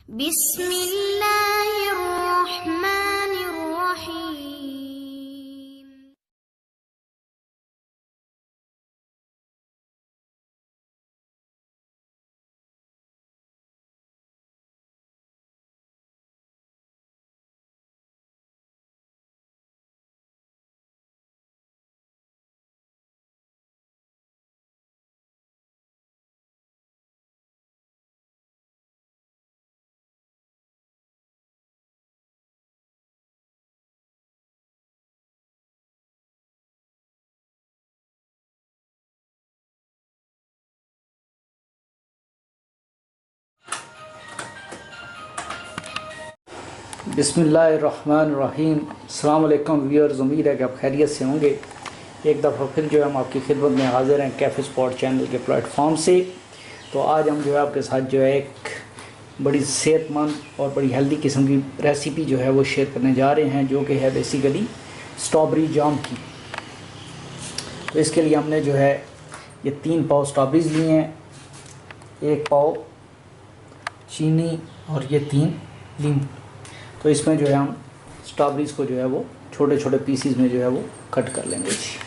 बिस्मिल्लाहिर्रहमानिर्रहीम। बिस्मिल्लाहिर्रहमानिर्रहीम। अस्सलाम वालेकुम व्यूअर्स, उम्मीद है कि आप खैरियत से होंगे। एक दफ़ा फिर जो है हम आपकी खिदमत में हाज़िर हैं कैफ़े स्पॉट चैनल के प्लेटफॉर्म से। तो आज हम जो है आपके साथ जो है एक बड़ी सेहतमंद और बड़ी हेल्दी किस्म की रेसिपी जो है वो शेयर करने जा रहे हैं, जो कि है बेसिकली स्ट्रॉबेरी जाम की। तो इसके लिए हमने जो है ये 3 पाव स्ट्रॉबेरीज़ लिए हैं, 1 पाव चीनी और ये 3 नींबू। तो इसमें जो है हम स्ट्रॉबेरीज़ को जो है वो छोटे छोटे पीसीज में जो है वो कट कर लेंगे जी।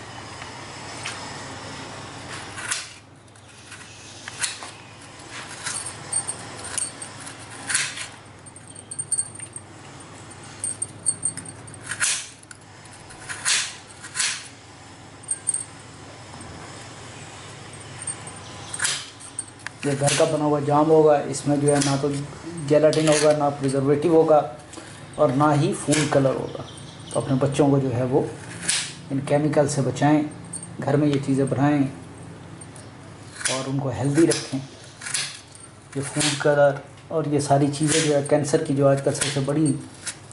ये घर का बना हुआ जाम होगा, इसमें जो है ना तो जेलाटिन होगा, ना प्रिजर्वेटिव होगा और ना ही फूड कलर होगा। तो अपने बच्चों को जो है वो इन केमिकल से बचाएं, घर में ये चीज़ें बनाएं और उनको हेल्दी रखें। ये फूड कलर और ये सारी चीज़ें जो है कैंसर की जो आजकल सबसे बड़ी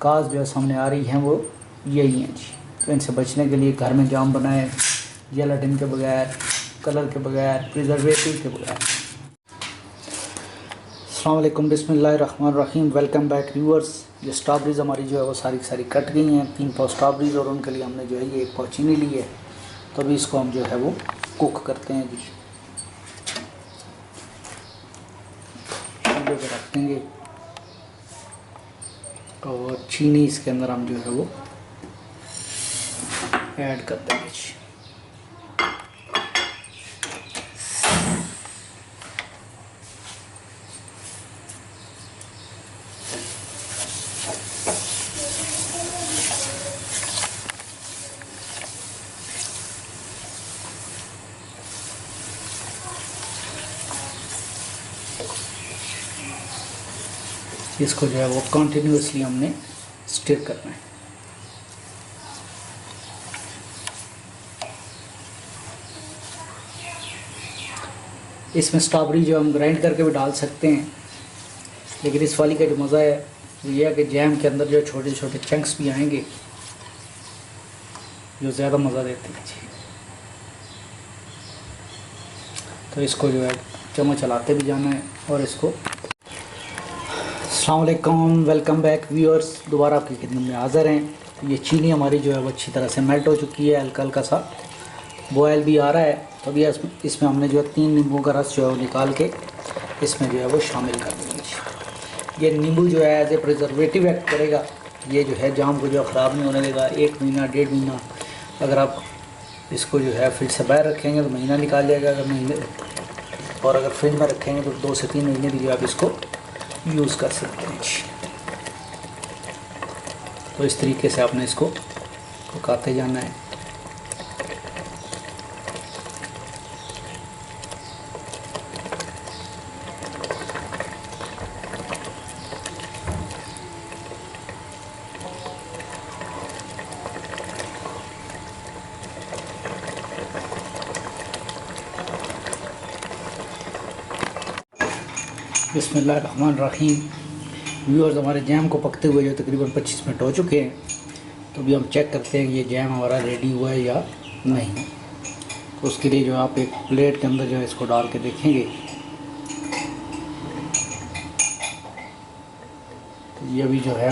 काज जो है सामने आ रही हैं वो यही हैं जी। तो इनसे बचने के लिए घर में जाम बनाएं, जेलाटिन के बगैर, कलर के बगैर, प्रिजर्वेटिव के बगैर। अस्सलाम वालेकुम, बिस्मिल्लाहिर्रहमानिर्रहीम। Welcome back viewers. ये स्ट्रॉबेरीज़ हमारी जो है वो सारी कट गई हैं, 3 पाव स्ट्रॉबेरीज़, और उनके लिए हमने जो है ये 1 पाव चीनी ली है। तो अभी इसको हम जो है वो कुक करते हैं जी। चूल्हे पे रख देंगे और चीनी इसके अंदर हम जो है वो ऐड कर देंगे जी। इसको जो है वो कंटिन्यूसली हमने स्टिर करना है। इसमें स्ट्रॉबेरी जो हम ग्राइंड करके भी डाल सकते हैं, लेकिन इस वाली का जो मज़ा है वो ये है कि जैम के अंदर जो छोटे छोटे चंक्स भी आएंगे जो ज़्यादा मज़ा देते हैं जी। तो इसको जो है चम्मच चलाते भी जाना है और इसको। अस्सलाम वालेकुम, वेलकम बैक व्यूअर्स, दोबारा आपकी खिदमत में हाज़िर हैं। ये चीनी हमारी जो है वो अच्छी तरह से मेल्ट हो चुकी है, हल्का हल्का सा बॉयल भी आ रहा है। तो अभी इसमें हमने जो है 3 नींबू का रस जो है वो निकाल के इसमें जो है वो शामिल कर देंगे। ये नींबू जो है एज ए प्रिजर्वेटिव एक्ट करेगा। ये जो है जाम को जो ख़राब नहीं होने देगा। 1 महीना 1.5 महीना अगर आप इसको जो है फ्रिज से बाहर रखेंगे तो महीना निकाल जाएगा, अगर महीने, और अगर फ्रिज में रखेंगे तो 2 से 3 महीने भी जो आप इसको यूज़ कर सकते हैं। तो इस तरीके से आपने इसको पकाते जाना है। बिस्मिल्लाहिर्रहमानिर्रहीम। व्यूअर्स, हमारे जैम को पकते हुए जो तकरीबन 25 मिनट हो चुके हैं। तो अभी हम चेक करते हैं कि ये जैम हमारा रेडी हुआ है या नहीं। तो उसके लिए जो आप एक प्लेट के अंदर जो है इसको डाल के देखेंगे तो ये अभी जो है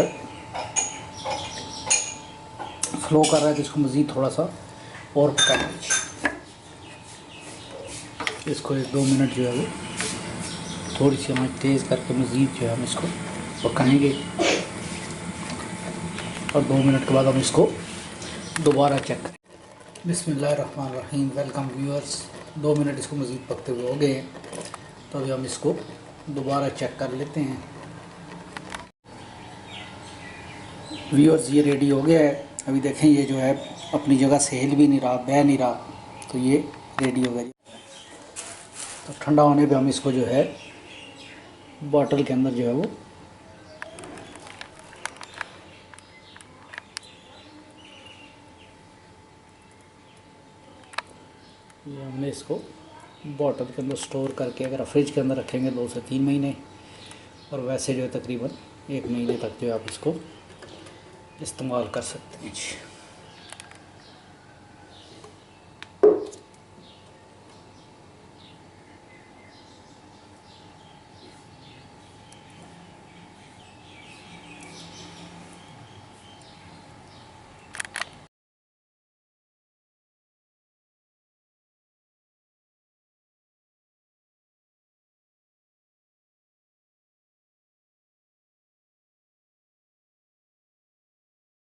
फ्लो कर रहा है। तो इसको मज़ीद थोड़ा सा और पका लीजिए। इसको 1-2 मिनट जो है वो थोड़ी सी हमें तेज़ करके मज़ीद जो है हम इसको पकाएंगे और 2 मिनट के बाद हम इसको दोबारा चेक करें। बिस्मिल्लाहिर्रहमानिर्रहीम। Welcome viewers. 2 मिनट इसको मज़ीद पकते हुए हो गए हैं, तो अभी हम इसको दोबारा चेक कर लेते हैं। व्यूअर्स ये रेडी हो गया है। अभी देखें ये जो है अपनी जगह से हिल भी नहीं रहा, बह नहीं रहा, तो ये रेडी हो गया। तो ठंडा होने पे हम इसको जो है बॉटल के अंदर जो है वो ये हमने इसको बॉटल के अंदर स्टोर करके अगर फ्रिज के अंदर रखेंगे 2 से 3 महीने, और वैसे जो है तकरीबन 1 महीने तक जो है आप इसको इस्तेमाल कर सकते हैं जी।